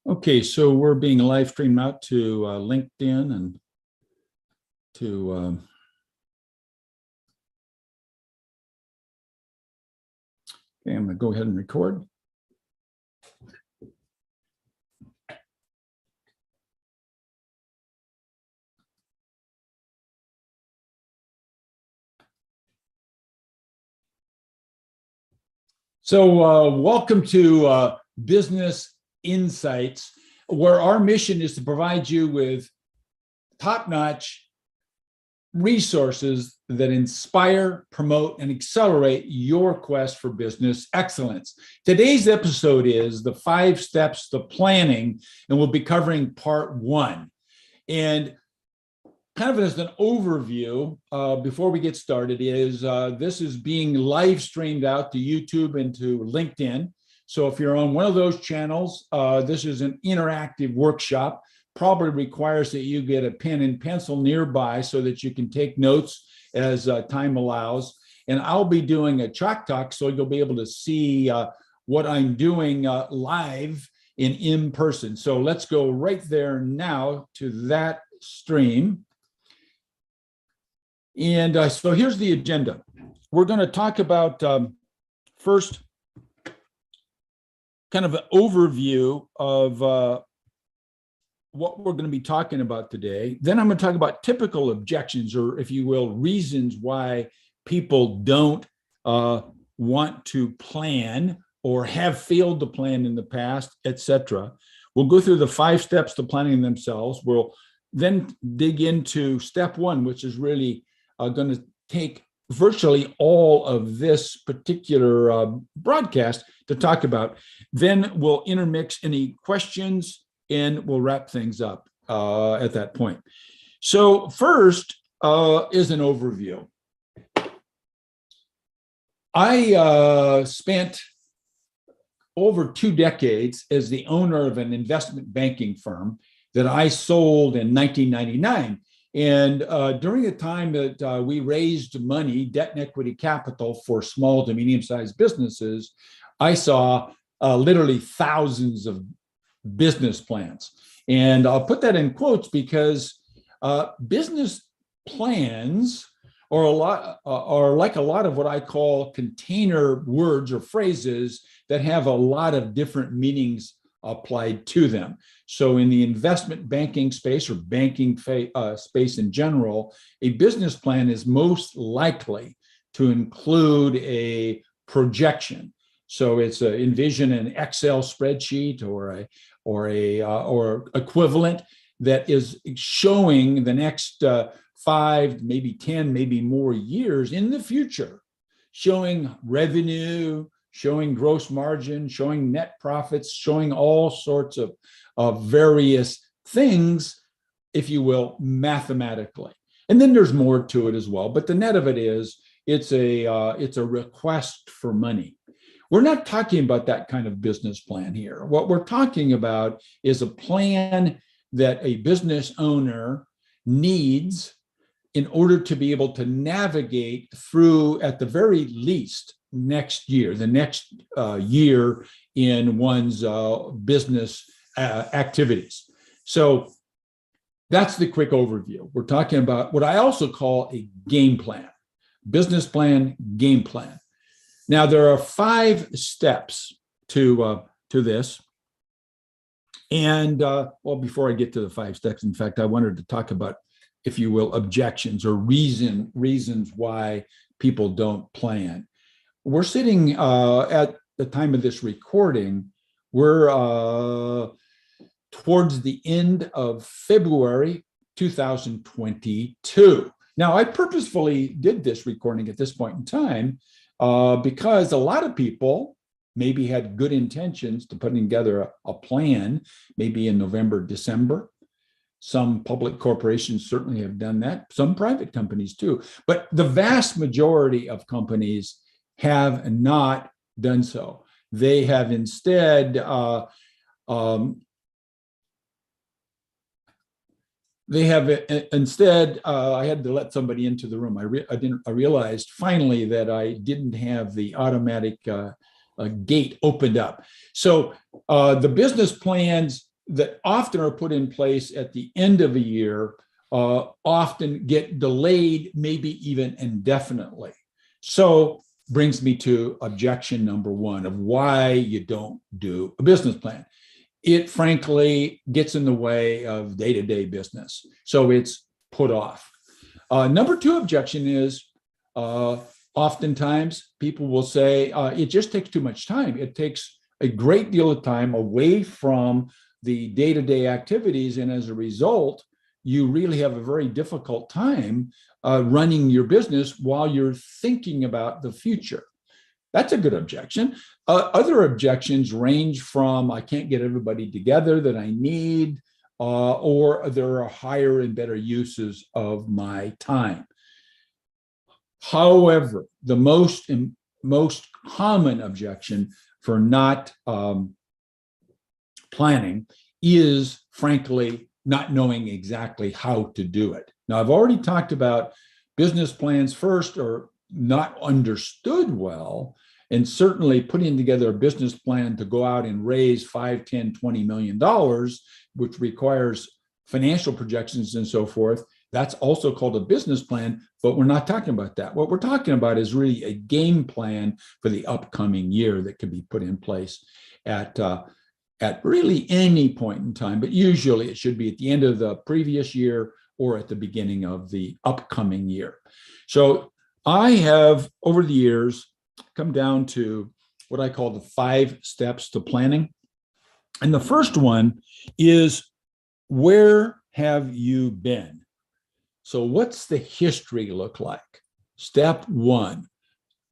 Okay, so we're being live streamed out to LinkedIn and to okay, I'm going to go ahead and record. So welcome to Business Insights, where our mission is to provide you with top-notch resources that inspire, promote, and accelerate your quest for business excellence. Today's episode is the 5 steps to planning, and we'll be covering part 1. And kind of as an overview, before we get started, is this is being live streamed out to YouTube and to LinkedIn. So if you're on one of those channels, this is an interactive workshop. Probably requires that you get a pen and pencil nearby so that you can take notes as time allows. And I'll be doing a chalk talk, so you'll be able to see what I'm doing live in person. So let's go right there now to that stream. And so here's the agenda. We're going to talk about first kind of an overview of what we're going to be talking about today. Then I'm going to talk about typical objections, or if you will, reasons why people don't want to plan or have failed to plan in the past, etc. We'll go through the 5 steps to planning themselves. We'll then dig into step 1, which is really going to take virtually all of this particular broadcast to talk about. Then we'll intermix any questions and we'll wrap things up at that point. So first is an overview. I spent over 2 decades as the owner of an investment banking firm that I sold in 1999. And during the time that we raised money, debt and equity capital for small to medium-sized businesses, I saw literally thousands of business plans. And I'll put that in quotes because business plans are like a lot of what I call container words or phrases that have a lot of different meanings applied to them. So in the investment banking space or banking space in general, a business plan is most likely to include a projection. So it's envision an Excel spreadsheet or equivalent that is showing the next 5, maybe 10, maybe more years in the future, showing revenue, showing gross margin, showing net profits, showing all sorts of various things, if you will, mathematically. And then there's more to it as well. But the net of it is it's a request for money. We're not talking about that kind of business plan here. What we're talking about is a plan that a business owner needs in order to be able to navigate through, at the very least, next year, the next year in one's business activities. So that's the quick overview. We're talking about what I also call a game plan, business plan, game plan. Now, there are 5 steps to this. And well, before I get to the 5 steps, in fact, I wanted to talk about, if you will, objections or reasons why people don't plan. We're sitting at the time of this recording, we're towards the end of February 2022. Now, I purposefully did this recording at this point in time because a lot of people maybe had good intentions to putting together a plan, maybe in November, December. Some public corporations certainly have done that, some private companies too. But the vast majority of companies have not done so. They have instead I had to let somebody into the room. I realized finally that I didn't have the automatic gate opened up. So the business plans that often are put in place at the end of a year often get delayed, maybe even indefinitely. So brings me to objection number one of why you don't do a business plan. It frankly gets in the way of day-to-day business. So it's put off. Number two objection is oftentimes people will say it just takes too much time. It takes a great deal of time away from the day-to-day activities. And as a result, you really have a very difficult time running your business while you're thinking about the future. That's a good objection. Other objections range from I can't get everybody together that I need, or there are higher and better uses of my time. However, the most common objection for not planning is, frankly, not knowing exactly how to do it. Now, I've already talked about business plans first are not understood well, and certainly putting together a business plan to go out and raise $5, $10, $20 million, which requires financial projections and so forth, that's also called a business plan, but we're not talking about that. What we're talking about is really a game plan for the upcoming year that can be put in place at really any point in time, but usually it should be at the end of the previous year or at the beginning of the upcoming year. So I have, over the years, come down to what I call the 5 steps to planning. And the first one is, where have you been? So what's the history look like? Step 1.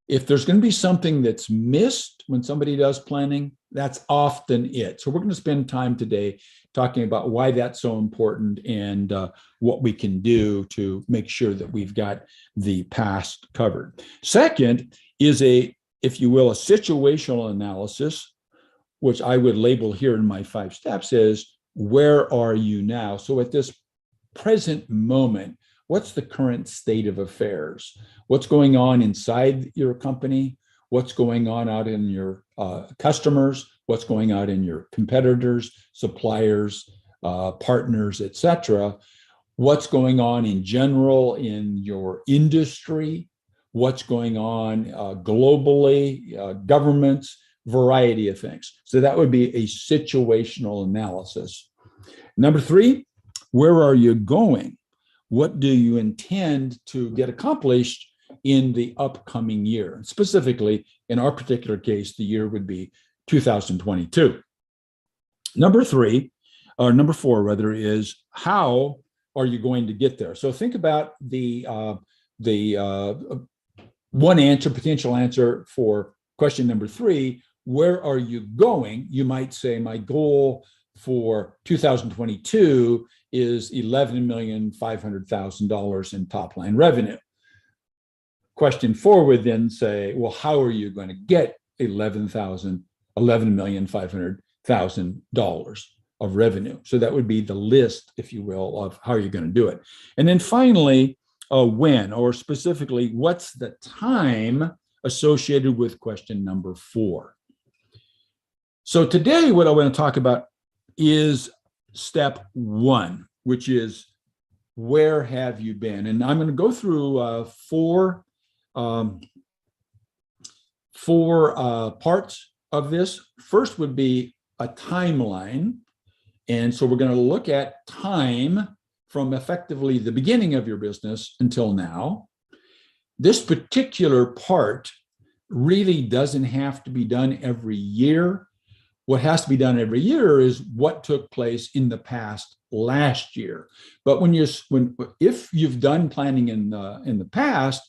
If there's going to be something that's missed when somebody does planning, that's often it. So we're going to spend time today talking about why that's so important and what we can do to make sure that we've got the past covered. Second is if you will, a situational analysis, which I would label here in my 5 steps as, where are you now? So at this present moment, what's the current state of affairs? What's going on inside your company? What's going on out in your customers? What's going on in your competitors, suppliers, partners, etc.? What's going on in general in your industry? What's going on globally, governments, variety of things. So that would be a situational analysis. Number 3, where are you going? What do you intend to get accomplished in the upcoming year? Specifically, in our particular case, the year would be 2022. Number 4 rather, is how are you going to get there? So think about the one answer, potential answer for question number 3, where are you going? You might say, my goal for 2022 is $11,500,000 in top line revenue. Question 4 would then say, well, how are you going to get $11,500,000 of revenue? So that would be the list, if you will, of how you're going to do it. And then finally, when, or specifically, what's the time associated with question number 4? So today, what I want to talk about is step 1, which is, where have you been? And I'm going to go through four parts of this. First would be a timeline. And so we're going to look at time from effectively the beginning of your business until now. This particular part really doesn't have to be done every year. What has to be done every year is what took place in the past last year. But if you've done planning in the past,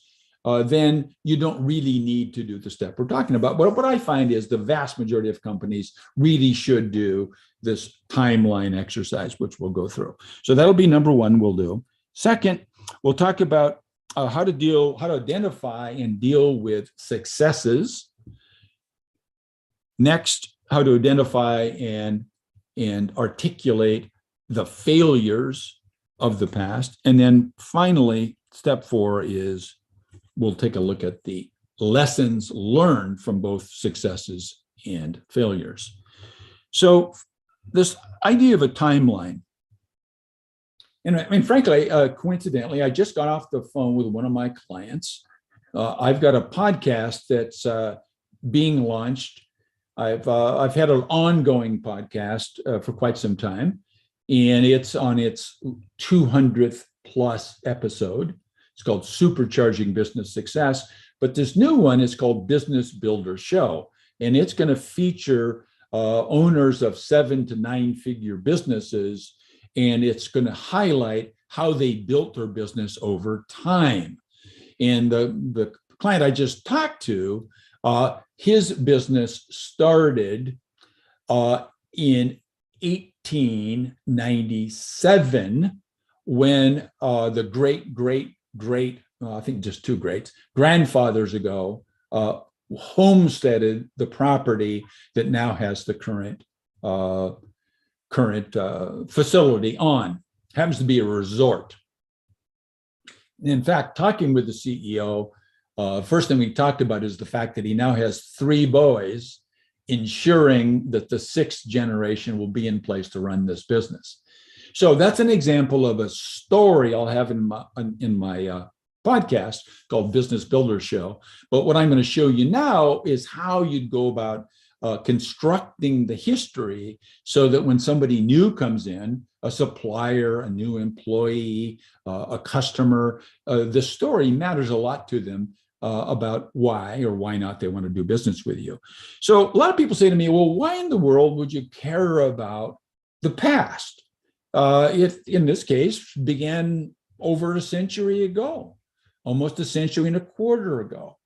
then you don't really need to do the step we're talking about. But what I find is the vast majority of companies really should do this timeline exercise, which we'll go through. So that'll be number 1 we'll do. Second, we'll talk about how to identify and deal with successes. Next, how to identify and articulate the failures of the past. And then finally, step 4 is we'll take a look at the lessons learned from both successes and failures. So this idea of a timeline. And I mean, frankly, coincidentally, I just got off the phone with one of my clients. I've got a podcast that's being launched. I've had an ongoing podcast for quite some time, and it's on its 200th plus episode. It's called Supercharging Business Success. But this new one is called Business Builder Show, and it's going to feature owners of 7 to 9 figure businesses, and it's going to highlight how they built their business over time. And the client I just talked to, his business started in 1897 when the great, I think just two greats, grandfathers ago, homesteaded the property that now has the current facility on. Happens to be a resort. In fact, talking with the CEO, first thing we talked about is the fact that he now has 3 boys, ensuring that the 6th generation will be in place to run this business. So that's an example of a story I'll have in my podcast called Business Builder Show. But what I'm going to show you now is how you'd go about constructing the history so that when somebody new comes in, a supplier, a new employee, a customer, the story matters a lot to them about why or why not they want to do business with you. So a lot of people say to me, well, why in the world would you care about the past? It, in this case, began over a century ago, almost a century and a quarter ago.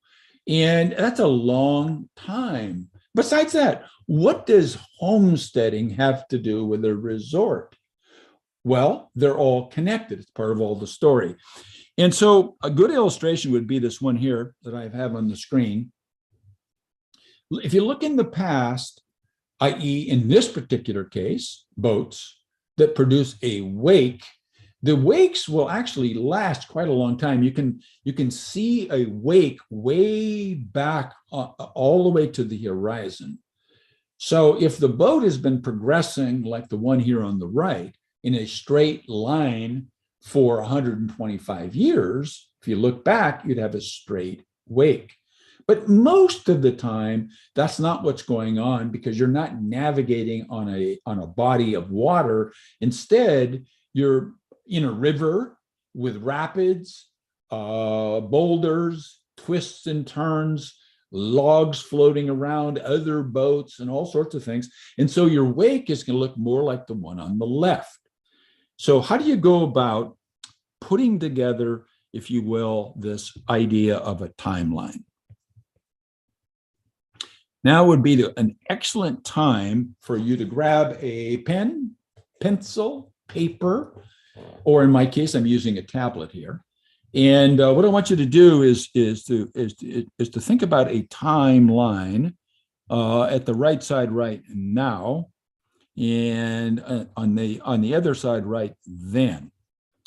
And that's a long time. Besides that, what does homesteading have to do with a resort? Well, they're all connected. It's part of all the story. And so a good illustration would be this one here that I have on the screen. If you look in the past, i.e. in this particular case, boats that produce a wake, the wakes will actually last quite a long time. You can see a wake way back all the way to the horizon. So if the boat has been progressing like the one here on the right in a straight line for 125 years, if you look back, you'd have a straight wake. But most of the time, that's not what's going on because you're not navigating on a body of water. Instead, you're in a river with rapids, boulders, twists and turns, logs floating around, other boats, and all sorts of things. And so your wake is going to look more like the one on the left. So how do you go about putting together, if you will, this idea of a timeline? Now would be an excellent time for you to grab a pen, pencil, paper, or in my case, I'm using a tablet here. And what I want you to do is to think about a timeline at the right side right now, and on the other side right then.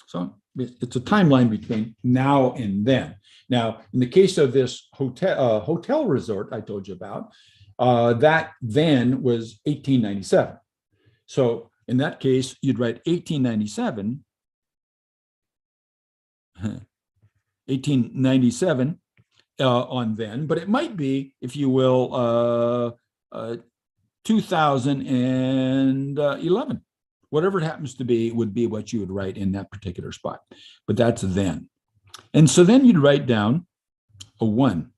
So it's a timeline between now and then. Now, in the case of this hotel resort I told you about, that then was 1897. So in that case, you'd write 1897, 1897 on then, but it might be, if you will, 2011. Whatever it happens to be would be what you would write in that particular spot. But that's then. And so then you'd write down a 1.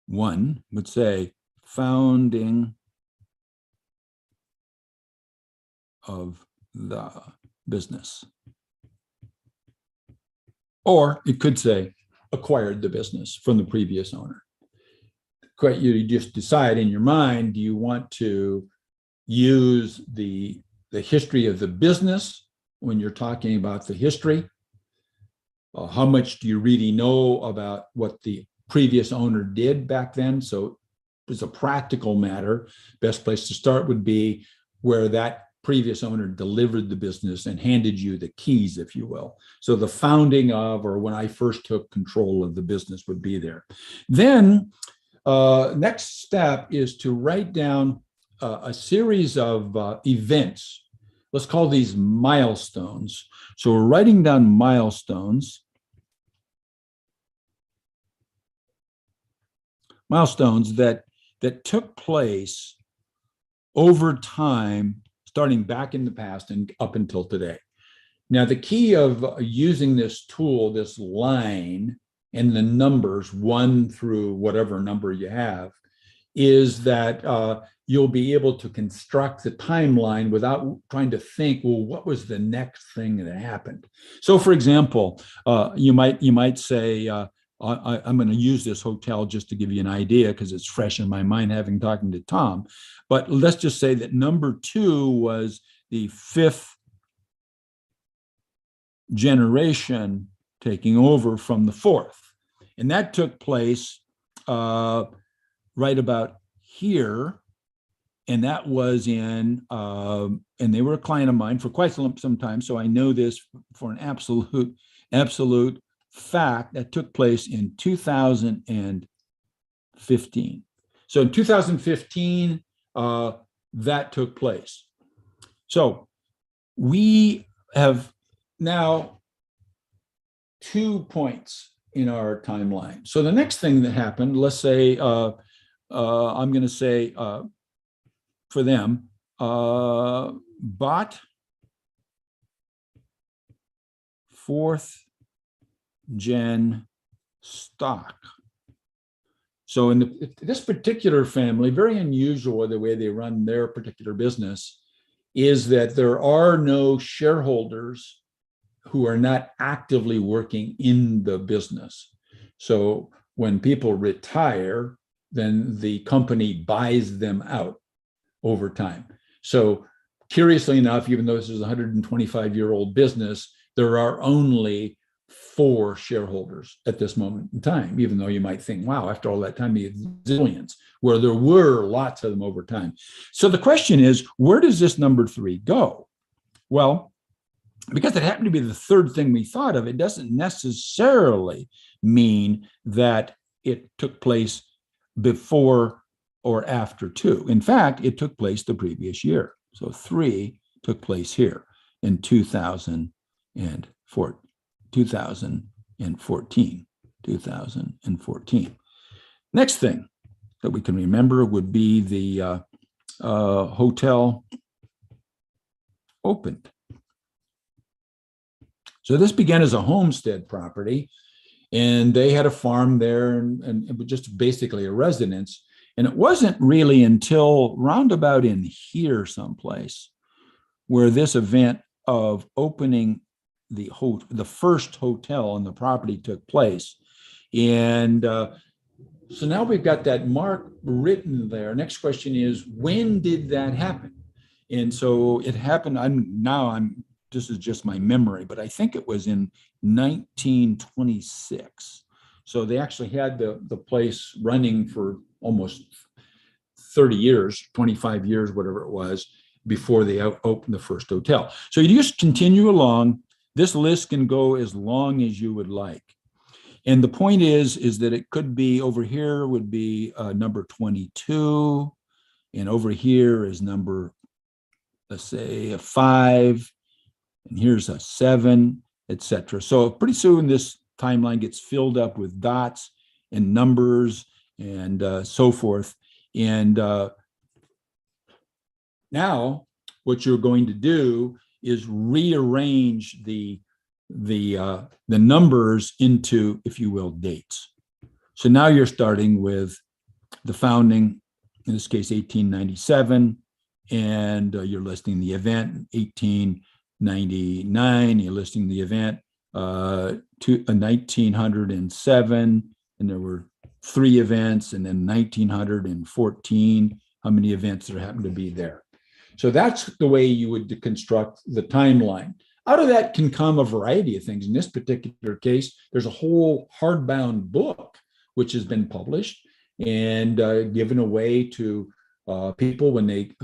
1 would say founding of the business. Or it could say acquired the business from the previous owner. You just decide in your mind, do you want to use the history of the business when you're talking about the history? How much do you really know about what the previous owner did back then? So it's a practical matter. Best place to start would be where that previous owner delivered the business and handed you the keys, if you will. So the founding of, or when I first took control of the business, would be there. Then next step is to write down a series of events. Let's call these milestones. So we're writing down milestones. Milestones that took place over time, starting back in the past and up until today. Now, the key of using this tool, this line, and the numbers, 1 through whatever number you have, is that you'll be able to construct the timeline without trying to think, well, what was the next thing that happened? So, for example, you might say, I'm going to use this hotel just to give you an idea because it's fresh in my mind having talking to Tom. But let's just say that number 2 was the 5th generation taking over from the 4th. And that took place right about here. And that was in, and they were a client of mine for quite some time. So I know this for an absolute fact. That took place in 2015. So in 2015, that took place. So we have now 2 points in our timeline. So the next thing that happened, let's say, I'm going to say for them, bought 4th gen stock. So in this particular family, very unusual the way they run their particular business is that there are no shareholders who are not actively working in the business. So when people retire, then the company buys them out over time. So curiously enough, even though this is a 125-year-old business, there are only 4 shareholders at this moment in time, even though you might think, wow, after all that time, you have zillions, where there were lots of them over time. So the question is, where does this number 3 go? Well, because it happened to be the third thing we thought of, it doesn't necessarily mean that it took place before or after 2. In fact, it took place the previous year. So 3 took place here in 2014. Next thing that we can remember would be the hotel opened. So this began as a homestead property, and they had a farm there and it was just basically a residence. And it wasn't really until roundabout in here someplace where this event of opening the first hotel on the property took place. And so now we've got that mark written there. Next question is, when did that happen? And so it happened, this is just my memory, but I think it was in 1926. So they actually had the place running for almost 30 years, 25 years, whatever it was, before they opened the first hotel. So you just continue along. This list can go as long as you would like. And the point is that it could be, over here would be number 22, and over here is number, let's say, a 5, and here's a 7, etc. So pretty soon this timeline gets filled up with dots and numbers and so forth. And now what you're going to do is rearrange the numbers into, if you will, dates. So now you're starting with the founding, in this case, 1897, and you're listing the event, 1899, you're listing the event, 1907, and there were 3 events, and then 1914, how many events there happened to be there. So that's the way you would construct the timeline. Out of that can come a variety of things. In this particular case, there's a whole hardbound book which has been published and given away to people when they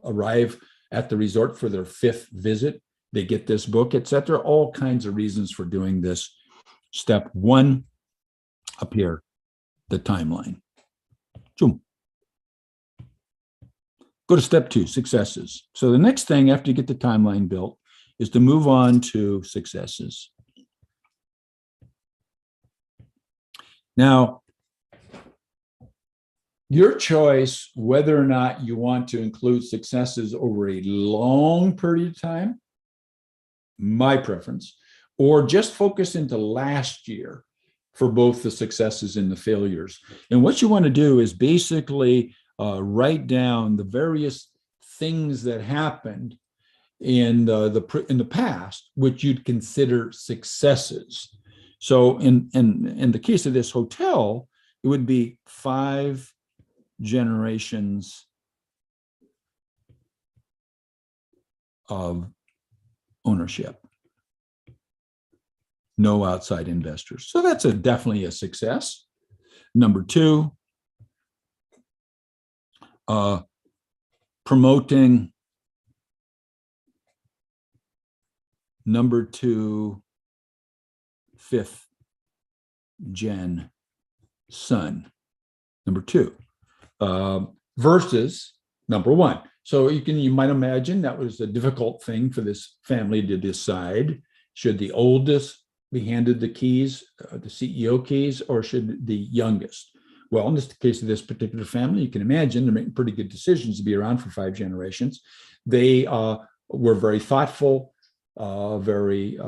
arrive at the resort for their 5th visit. They get this book, etc. All kinds of reasons for doing this. Step 1 up here, the timeline. Zoom. Go to step 2, successes. So the next thing after you get the timeline built is to move on to successes. Now, your choice whether or not you want to include successes over a long period of time, my preference, or just focus into last year for both the successes and the failures. And what you want to do is basically write down the various things that happened in the past, which you'd consider successes. So in the case of this hotel, it would be 5 generations of ownership. No outside investors. So that's definitely a success. Number 2, promoting number 2 5th gen son. Number 2. Versus number 1. So you might imagine that was a difficult thing for this family to decide. Should the oldest be handed the keys, the CEO keys, or should the youngest? Well, in this case of this particular family, you can imagine they're making pretty good decisions to be around for 5 generations. They were very thoughtful, very,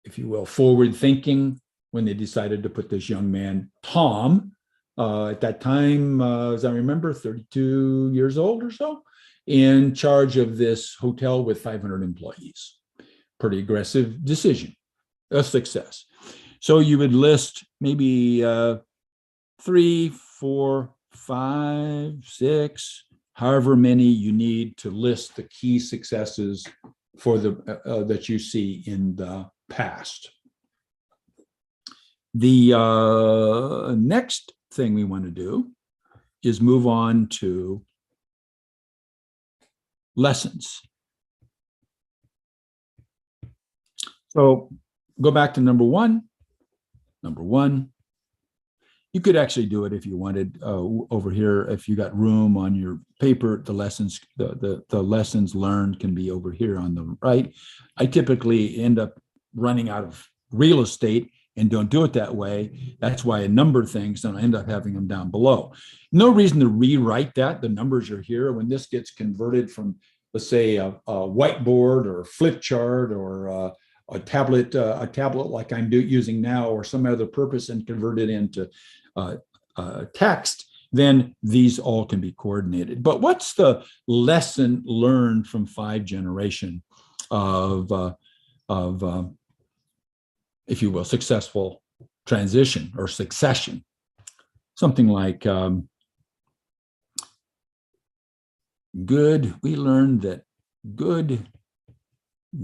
if you will, forward thinking when they decided to put this young man, Tom, at that time, as I remember, 32 years old or so, in charge of this hotel with 500 employees. Pretty aggressive decision, a success. So you would list maybe 3, 4, 5, 6, however many you need to list the key successes for that you see in the past. The next thing we want to do is move on to lessons. So go back to number one. Number 1, you could actually do it if you wanted over here. If you got room on your paper, the lessons learned can be over here on the right. I typically end up running out of real estate and don't do it that way. That's why I number things and I end up having them down below. No reason to rewrite that. The numbers are here. When this gets converted from, let's say, a whiteboard or a flip chart or a tablet like I'm using now, or some other purpose, and convert it into text, then these all can be coordinated. But what's the lesson learned from 5 generation of if you will, successful transition or succession? Something like we learned that good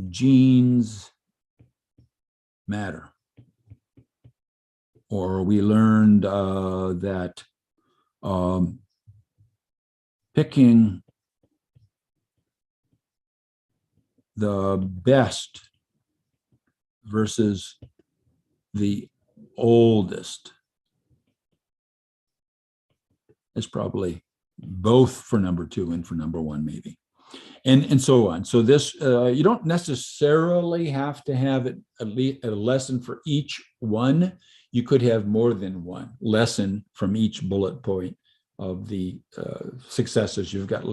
genes matter. Or we learned that picking the best versus the oldest is probably both for number 2 and for number 1, maybe. And so on. So this, you don't necessarily have to have it at least a lesson for each one. You could have more than one lesson from each bullet point of the successes you've got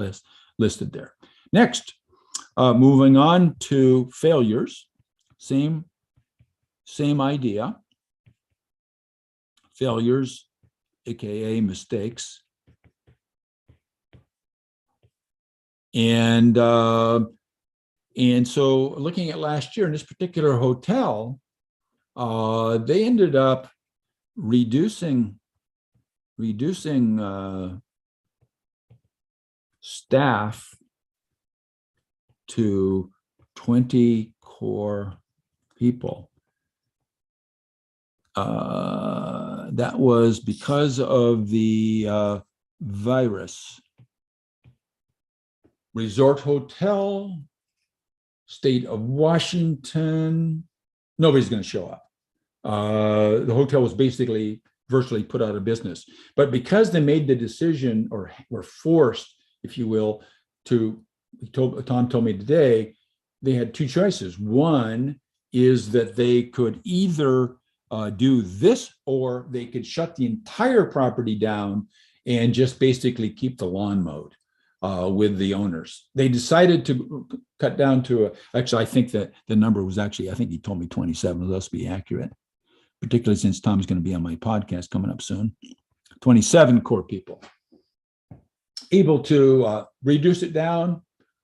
listed there. Next, moving on to failures. Same idea. Failures, aka mistakes. And so looking at last year in this particular hotel, they ended up reducing staff to 20 core people. That was because of the virus. Resort hotel, state of Washington, nobody's going to show up. The hotel was basically virtually put out of business. But because they made the decision or were forced if you will, Tom told me today, they had two choices. One is that they could either do this, or they could shut the entire property down and just basically keep the lawn mowed with the owners. They decided to cut down to actually, I think that the number was actually, I think he told me 27. Let's be accurate, particularly since Tom's going to be on my podcast coming up soon. 27 core people. Able to reduce it down.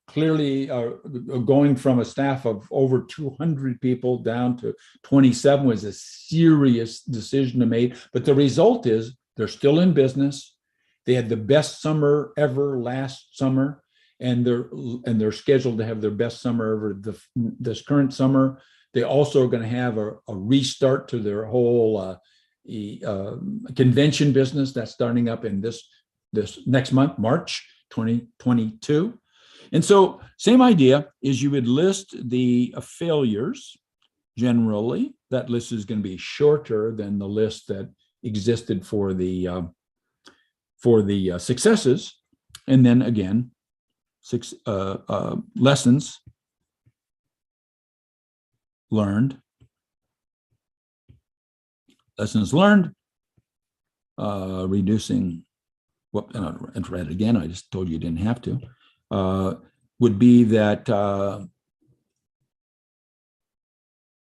Clearly, going from a staff of over 200 people down to 27 was a serious decision to make. But the result is they're still in business. They had the best summer ever last summer, and they're scheduled to have their best summer ever this current summer. They also are going to have a restart to their whole convention business that's starting up in this next month, March 2022. And so same idea is you would list the failures. Generally, that list is going to be shorter than the list that existed for the successes. And then again, lessons learned. Lessons learned, reducing, and read it again, I just told you didn't have to, would be that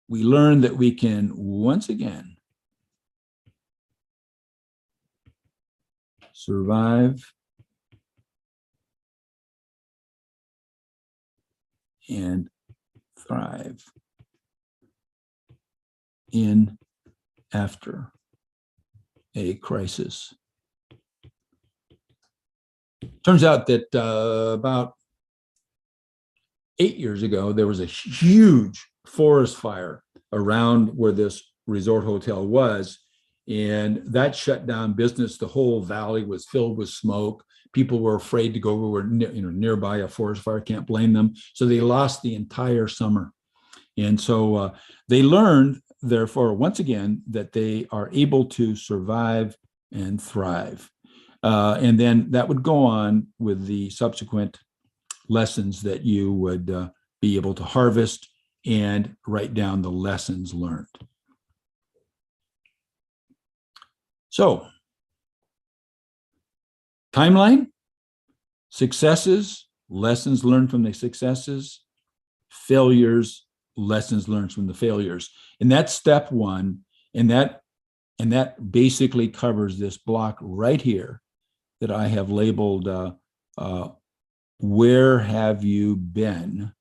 we learn that we can once again survive and thrive in after a crisis. Turns out that about 8 years ago, there was a huge forest fire around where this resort hotel was, and that shut down business. The whole valley was filled with smoke. People were afraid to go where nearby a forest fire. Can't blame them. So they lost the entire summer, and so they learned, therefore, once again, that they are able to survive and thrive. And then that would go on with the subsequent lessons that you would be able to harvest and write down the lessons learned. So, timeline, successes, lessons learned from the successes, failures, lessons learned from the failures. And that's step one. And that basically covers this block right here that I have labeled, where have you been?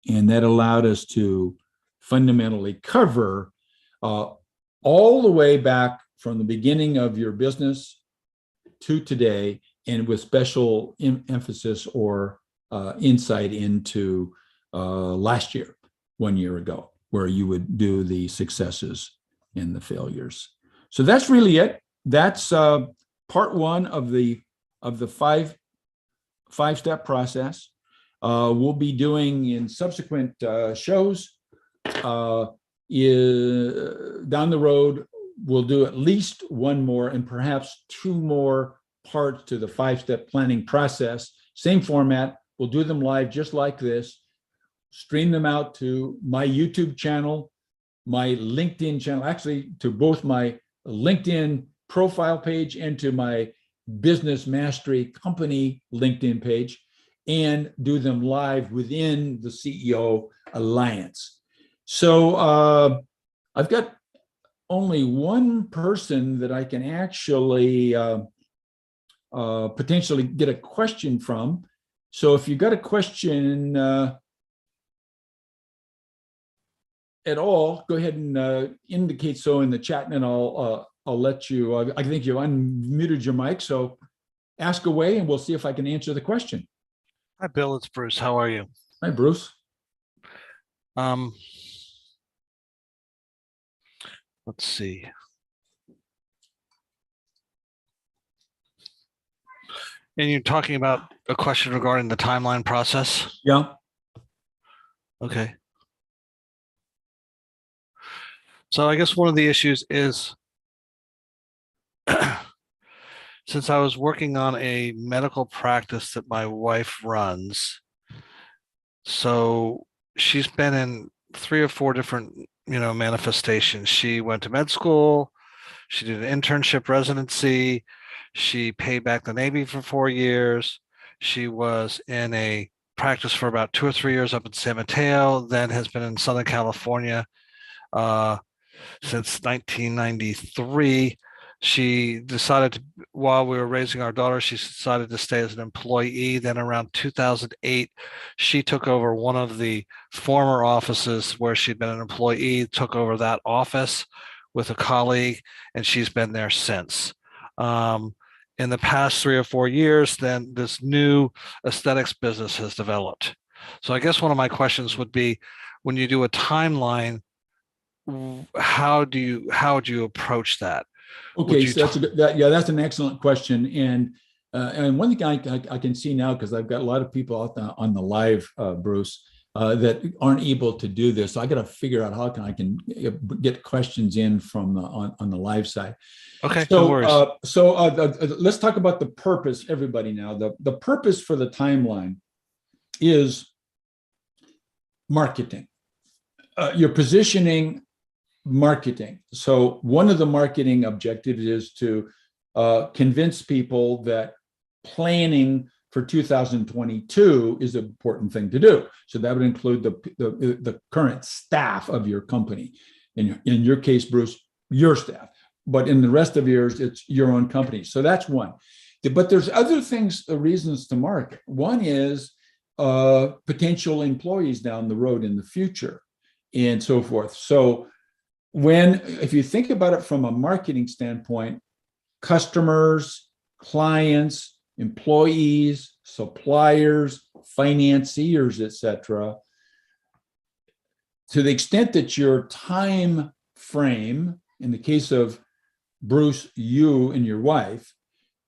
And that allowed us to fundamentally cover all the way back from the beginning of your business to today, and with special emphasis or insight into last year, 1 year ago, where you would do the successes and the failures. So that's really it. That's part one of the five-step process. We'll be doing in subsequent shows. Down the road, we'll do at least one more and perhaps two more parts to the five-step planning process. Same format. We'll do them live just like this, stream them out to my YouTube channel, my LinkedIn channel, actually to both my LinkedIn profile page and to my Business Mastery Company LinkedIn page, and do them live within the CEO Alliance. So I've got only one person that I can actually potentially get a question from. So if you've got a question at all, go ahead and indicate so in the chat, and I'll let you, I think you unmuted your mic, so ask away and we'll see if I can answer the question. Hi, Bill, it's Bruce. How are you? Hi, Bruce. Let's see. And you're talking about a question regarding the timeline process? Yeah. Okay. So I guess one of the issues is, since I was working on a medical practice that my wife runs, so she's been in 3 or 4 different, manifestations. She went to med school, she did an internship residency, she paid back the Navy for 4 years. She was in a practice for about 2 or 3 years up in San Mateo, then has been in Southern California uh, since 1993. She decided to, while we were raising our daughter, she decided to stay as an employee. Then around 2008, she took over one of the former offices where she'd been an employee, took over that office with a colleague, and she's been there since. In the past 3 or 4 years, then this new aesthetics business has developed. So I guess one of my questions would be, when you do a timeline, how do you approach that? Okay, so that's an excellent question, and one thing I can see now, because I've got a lot of people out on the live, Bruce, that aren't able to do this. So I got to figure out how I can get questions in from on the live side. Okay, so, no worries. Let's talk about the purpose, everybody. Now, the purpose for the timeline is marketing. You're positioning marketing. So one of the marketing objectives is to convince people that planning for 2022 is an important thing to do. So that would include the current staff of your company. In your case, Bruce, your staff. But in the rest of yours, it's your own company. So that's one. But there's other things, reasons to market. One is potential employees down the road in the future and so forth. So if you think about it from a marketing standpoint, customers, clients, employees, suppliers, financiers, etc., to the extent that your time frame, in the case of Bruce, you and your wife,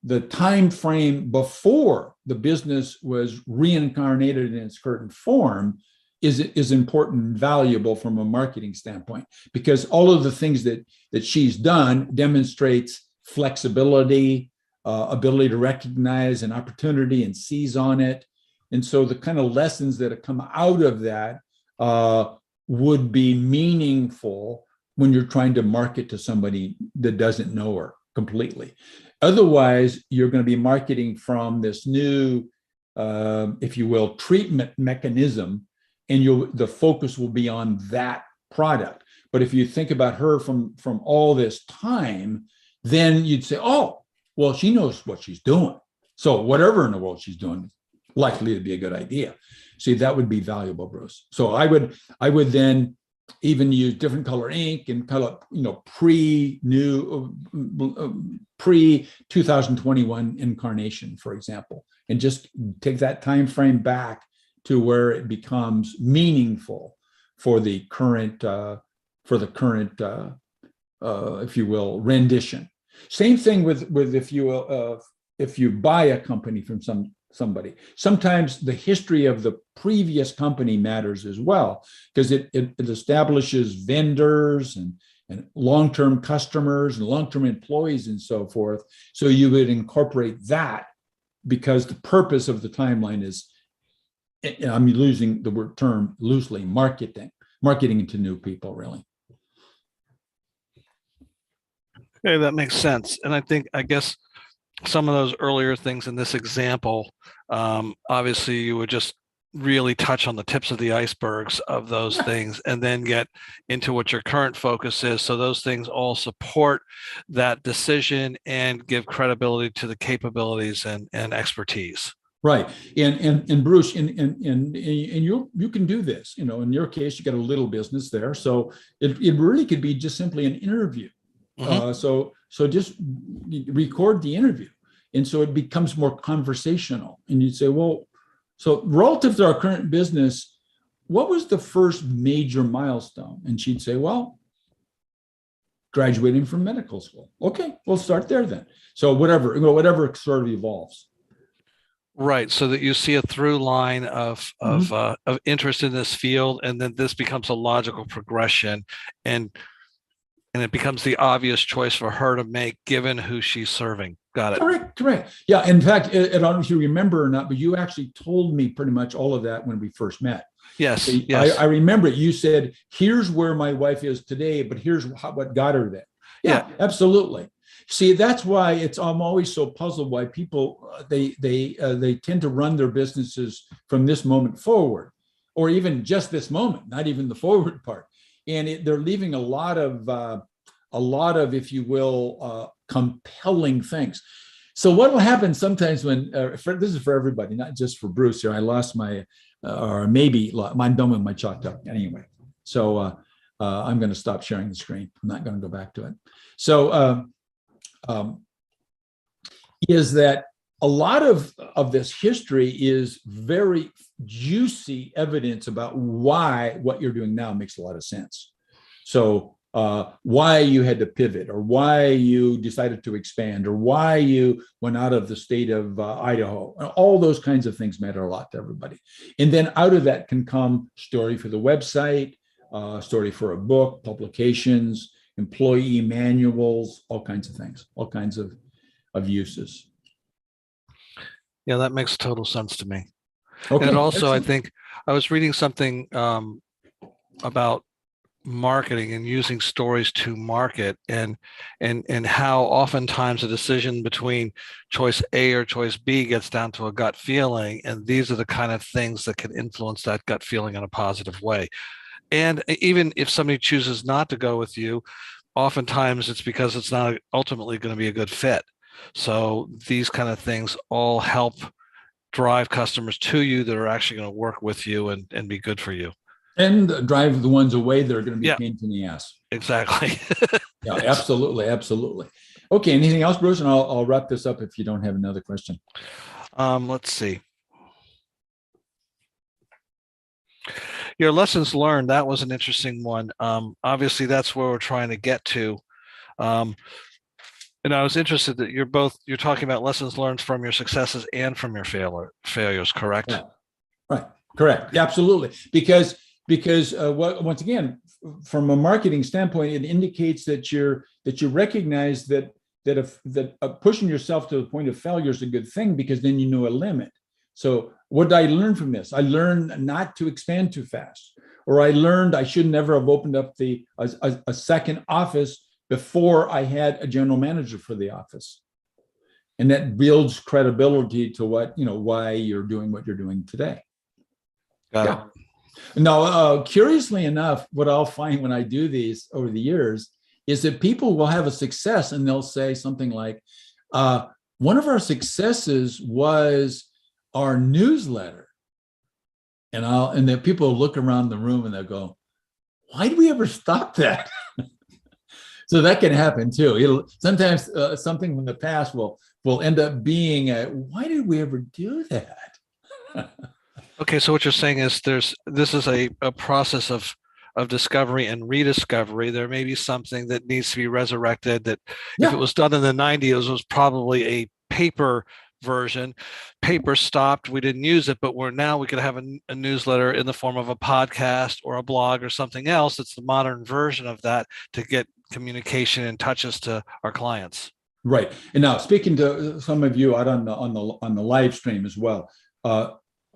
the time frame before the business was reincarnated in its current form is important and valuable from a marketing standpoint, because all of the things that she's done demonstrates flexibility, ability to recognize an opportunity and seize on it. And so the kind of lessons that have come out of that would be meaningful when you're trying to market to somebody that doesn't know her completely. Otherwise, you're going to be marketing from this new, if you will, treatment mechanism, and the focus will be on that product. But if you think about her from all this time, then you'd say, oh, well, she knows what she's doing. So whatever in the world she's doing, likely to be a good idea. See, that would be valuable, Bruce. So I would then even use different color ink and color, pre 2021 incarnation, for example, and just take that time frame back to where it becomes meaningful for the current, if you will, rendition. Same thing with if you buy a company from somebody. Sometimes the history of the previous company matters as well, because it establishes vendors and long-term customers and long-term employees and so forth. So you would incorporate that, because the purpose of the timeline is, I'm using the word term loosely, marketing to new people, really. Okay, that makes sense. And I guess some of those earlier things in this example, obviously you would just really touch on the tips of the icebergs of those things and then get into what your current focus is. So those things all support that decision and give credibility to the capabilities and expertise. Right. And Bruce, and you can do this, in your case, you got a little business there. So it really could be just simply an interview. Mm-hmm. So just record the interview. And so it becomes more conversational. And you'd say, well, so relative to our current business, what was the first major milestone? And she'd say, well, graduating from medical school. Okay, we'll start there then. So whatever sort of evolves. Right, so that you see a through line of interest in this field, and then this becomes a logical progression, and it becomes the obvious choice for her to make given who she's serving. Got it. Correct. Yeah. In fact, I don't know if you remember or not, but you actually told me pretty much all of that when we first met. Yes. I remember it. You said, here's where my wife is today, but here's what got her there. Yeah, absolutely. See, that's why I'm always so puzzled why people, they tend to run their businesses from this moment forward, or even just this moment, not even the forward part. And they're leaving a lot of, if you will, compelling things. So what will happen sometimes when, this is for everybody, not just for Bruce here, I lost my, or maybe I'm done with my chalk talk anyway. So I'm going to stop sharing the screen. I'm not going to go back to it. So is that a lot of this history is very juicy evidence about why what you're doing now makes a lot of sense. So why you had to pivot, or why you decided to expand, or why you went out of the state of Idaho. All those kinds of things matter a lot to everybody. And then out of that can come story for the website, story for a book, publications, employee manuals, all kinds of things, all kinds of uses. Yeah, that makes total sense to me. Okay, and also, excellent. I think I was reading something about marketing and using stories to market, and how oftentimes a decision between choice A or choice B gets down to a gut feeling, and these are the kind of things that can influence that gut feeling in a positive way. And even if somebody chooses not to go with you, oftentimes it's because it's not ultimately going to be a good fit. So these kind of things all help drive customers to you that are actually going to work with you and be good for you. And drive the ones away that are going to be Yeah, pains in the ass. Exactly. Yeah, absolutely. Okay, anything else, Bruce? And I'll wrap this up if you don't have another question. Let's see. Your lessons learned, that was an interesting one. Obviously, that's where we're trying to get to. And I was interested that you're talking about lessons learned from your successes and from your failures, correct? Yeah. Right. Correct. Yeah, absolutely. Because once again, from a marketing standpoint, it indicates that you recognize that pushing yourself to the point of failure is a good thing, because then you know a limit. So what did I learn from this? I learned not to expand too fast, or I learned I should never have opened up a second office before I had a general manager for the office. And that builds credibility to why you're doing what you're doing today. Got it. Now, curiously enough, what I'll find when I do these over the years is that people will have a success and they'll say something like, one of our successes was our newsletter. And then people look around the room and they'll go, why did we ever stop that? So that can happen too. It'll sometimes something from the past will end up being why did we ever do that? Okay, so what you're saying is this is a process of discovery and rediscovery. There may be something that needs to be resurrected that if it was done in the 90s, it was probably a paper version. Paper stopped, we didn't use it, but now we could have a newsletter in the form of a podcast or a blog or something else that's the modern version of that to get communication and touches to our clients. Right. And now, speaking to some of you out on the live stream as well,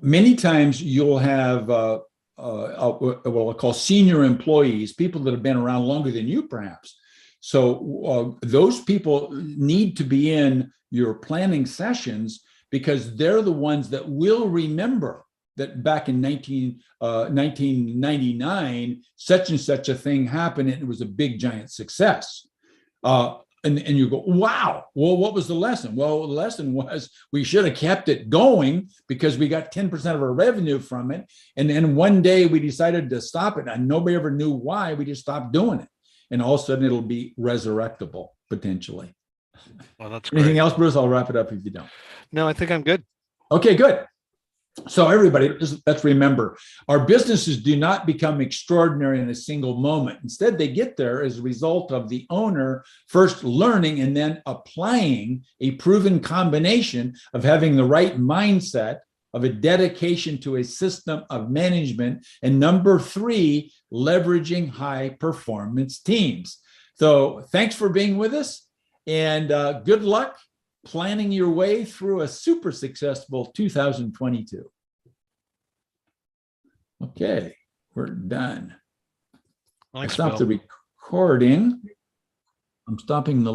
many times you'll have what I call senior employees, people that have been around longer than you, perhaps. So those people need to be in your planning sessions, because they're the ones that will remember that back in 1999, such and such a thing happened, and it was a big, giant success. And you go, wow, well, what was the lesson? Well, the lesson was we should have kept it going because we got 10% of our revenue from it. And then one day we decided to stop it, and nobody ever knew why. We just stopped doing it. And all of a sudden it'll be resurrectable, potentially. Well, that's great. Anything else, Bruce? I'll wrap it up if you don't. No, I think I'm good. Okay, good. So everybody, let's remember, our businesses do not become extraordinary in a single moment. Instead, they get there as a result of the owner first learning and then applying a proven combination of having the right mindset, of a dedication to a system of management, and number 3, leveraging high performance teams. So thanks for being with us, and good luck planning your way through a super successful 2022. Okay, we're done. Thanks, Stop Bill. the recording. I'm stopping the